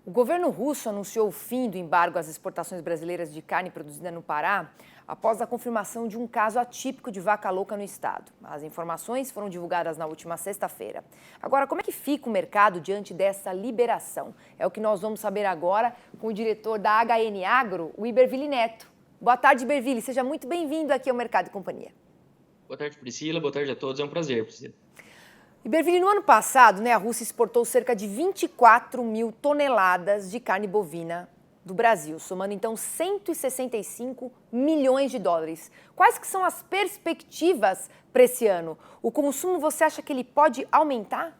O governo russo anunciou o fim do embargo às exportações brasileiras de carne produzida no Pará após a confirmação de um caso atípico de vaca louca no estado. As informações foram divulgadas na última sexta-feira. Agora, como é que fica o mercado diante dessa liberação? É o que nós vamos saber agora com o diretor da HN Agro, o Iberville Neto. Boa tarde, Iberville. Seja muito bem-vindo aqui ao Mercado e Companhia. Boa tarde, Priscila. Boa tarde a todos. É um prazer, Priscila. Iberville, no ano passado, a Rússia exportou cerca de 24 mil toneladas de carne bovina do Brasil, somando então 165 milhões de dólares. Quais que são as perspectivas para esse ano? O consumo, você acha que ele pode aumentar?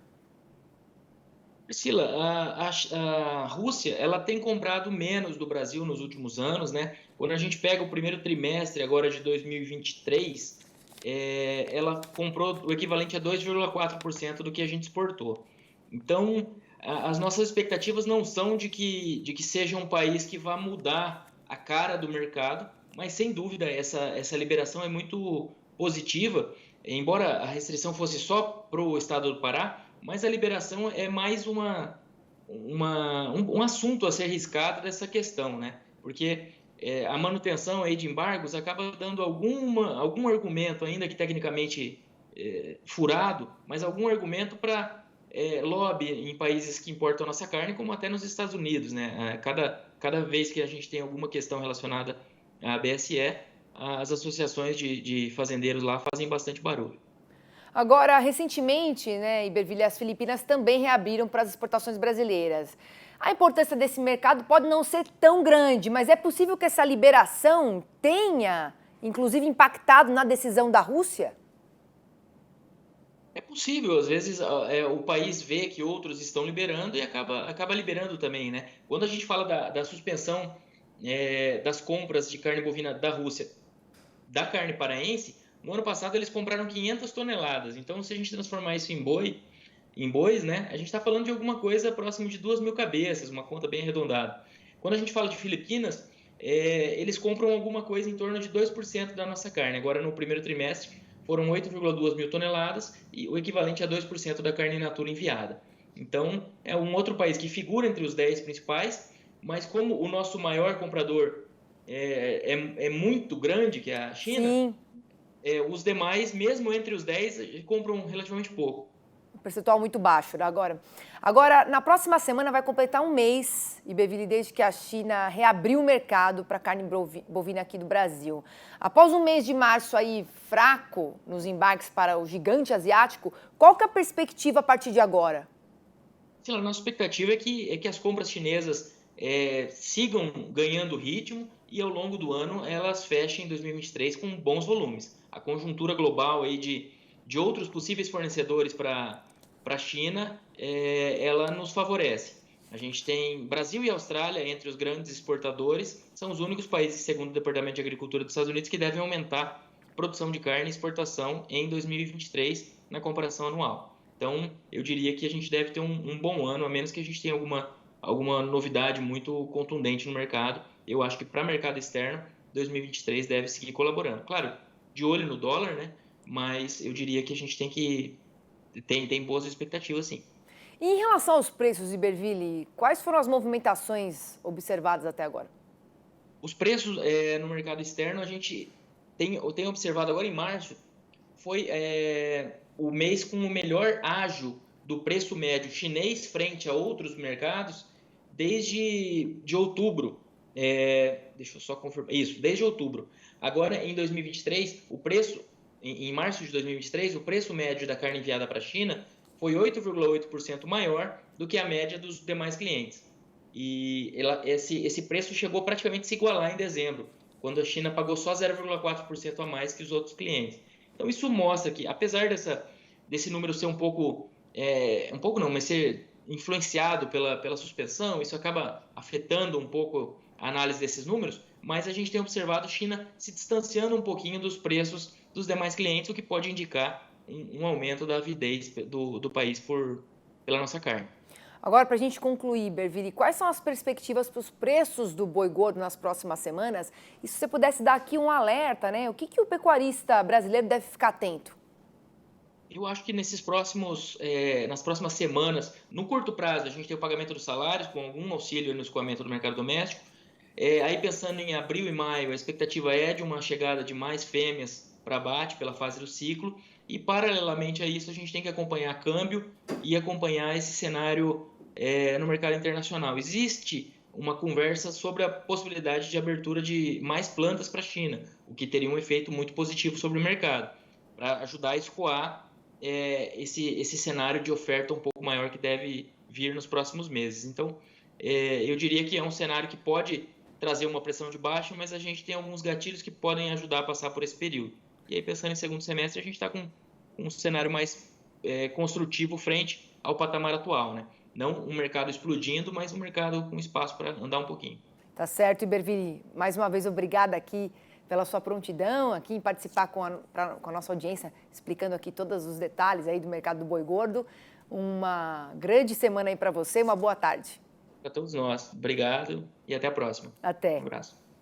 Priscila, a Rússia ela tem comprado menos do Brasil nos últimos anos, né? Quando a gente pega o primeiro trimestre agora de 2023, ela comprou o equivalente a 2,4% do que a gente exportou. Então, as nossas expectativas não são de que seja um país que vá mudar a cara do mercado, mas sem dúvida essa liberação é muito positiva, embora a restrição fosse só para o estado do Pará, mas a liberação é mais um assunto a ser riscado dessa questão, né? Porque a manutenção aí de embargos acaba dando algum argumento, ainda que tecnicamente furado, mas algum argumento para lobby em países que importam a nossa carne, como até nos Estados Unidos, né? Cada vez que a gente tem alguma questão relacionada à BSE, as associações de fazendeiros lá fazem bastante barulho. Agora, recentemente, Iberville, as Filipinas também reabriram para as exportações brasileiras. A importância desse mercado pode não ser tão grande, mas é possível que essa liberação tenha, inclusive, impactado na decisão da Rússia? É possível, às vezes o país vê que outros estão liberando e acaba liberando também, né? Quando a gente fala da suspensão das compras de carne bovina da Rússia, da carne paraense, no ano passado eles compraram 500 toneladas. Então, se a gente transformar isso em bois, né, a gente está falando de alguma coisa próximo de 2.000 cabeças, uma conta bem arredondada. Quando a gente fala de Filipinas, eles compram alguma coisa em torno de 2% da nossa carne. Agora, no primeiro trimestre, foram 8,2 mil toneladas, e o equivalente a 2% da carne in natura enviada. Então, é um outro país que figura entre os 10 principais, mas como o nosso maior comprador é muito grande, que é a China, Sim. Os demais, mesmo entre os 10, compram relativamente pouco. Um percentual muito baixo, né? Agora, na próxima semana vai completar um mês, Iberville, desde que a China reabriu o mercado para carne bovina aqui do Brasil. Após um mês de março aí fraco nos embarques para o gigante asiático, qual que é a perspectiva a partir de agora? Sim, a nossa expectativa é que as compras chinesas sigam ganhando ritmo e ao longo do ano elas fechem em 2023 com bons volumes. A conjuntura global aí de outros possíveis fornecedores para a China, ela nos favorece. A gente tem Brasil e Austrália entre os grandes exportadores, são os únicos países, segundo o Departamento de Agricultura dos Estados Unidos, que devem aumentar a produção de carne e exportação em 2023 na comparação anual. Então, eu diria que a gente deve ter um bom ano, a menos que a gente tenha alguma novidade muito contundente no mercado. Eu acho que para o mercado externo, 2023 deve seguir colaborando. Claro, de olho no dólar, né? Mas eu diria que a gente tem boas expectativas, sim. E em relação aos preços, Iberville, quais foram as movimentações observadas até agora? Os preços no mercado externo, a gente tem observado agora em março, foi o mês com o melhor ágio do preço médio chinês frente a outros mercados desde outubro. Deixa eu só confirmar. Isso, desde outubro. Agora, em 2023, o preço, em março de 2023, o preço médio da carne enviada para a China foi 8,8% maior do que a média dos demais clientes. E esse preço chegou praticamente a se igualar em dezembro, quando a China pagou só 0,4% a mais que os outros clientes. Então, isso mostra que, apesar desse número ser mas ser influenciado pela suspensão, isso acaba afetando um pouco a análise desses números, mas a gente tem observado a China se distanciando um pouquinho dos preços dos demais clientes, o que pode indicar um aumento da avidez do país pela nossa carne. Agora, para a gente concluir, Iberville, quais são as perspectivas para os preços do boi gordo nas próximas semanas? E se você pudesse dar aqui um alerta, né? O que o pecuarista brasileiro deve ficar atento? Eu acho que nas próximas semanas, no curto prazo, a gente tem o pagamento dos salários, com algum auxílio no escoamento do mercado doméstico. Aí pensando em abril e maio, a expectativa é de uma chegada de mais fêmeas para abate pela fase do ciclo. E paralelamente a isso, a gente tem que acompanhar câmbio e acompanhar esse cenário no mercado internacional. Existe uma conversa sobre a possibilidade de abertura de mais plantas para a China, o que teria um efeito muito positivo sobre o mercado, para ajudar a escoar esse cenário de oferta um pouco maior que deve vir nos próximos meses. Então, eu diria que é um cenário que pode trazer uma pressão de baixa, mas a gente tem alguns gatilhos que podem ajudar a passar por esse período. E aí, pensando em segundo semestre, a gente está com um cenário mais construtivo frente ao patamar atual, né? Não um mercado explodindo, mas um mercado com espaço para andar um pouquinho. Tá certo, Iberville. Mais uma vez, obrigada aqui pela sua prontidão, aqui em participar com a nossa audiência, explicando aqui todos os detalhes aí do mercado do boi gordo. Uma grande semana aí para você, uma boa tarde. Para todos nós. Obrigado e até a próxima. Até. Um abraço.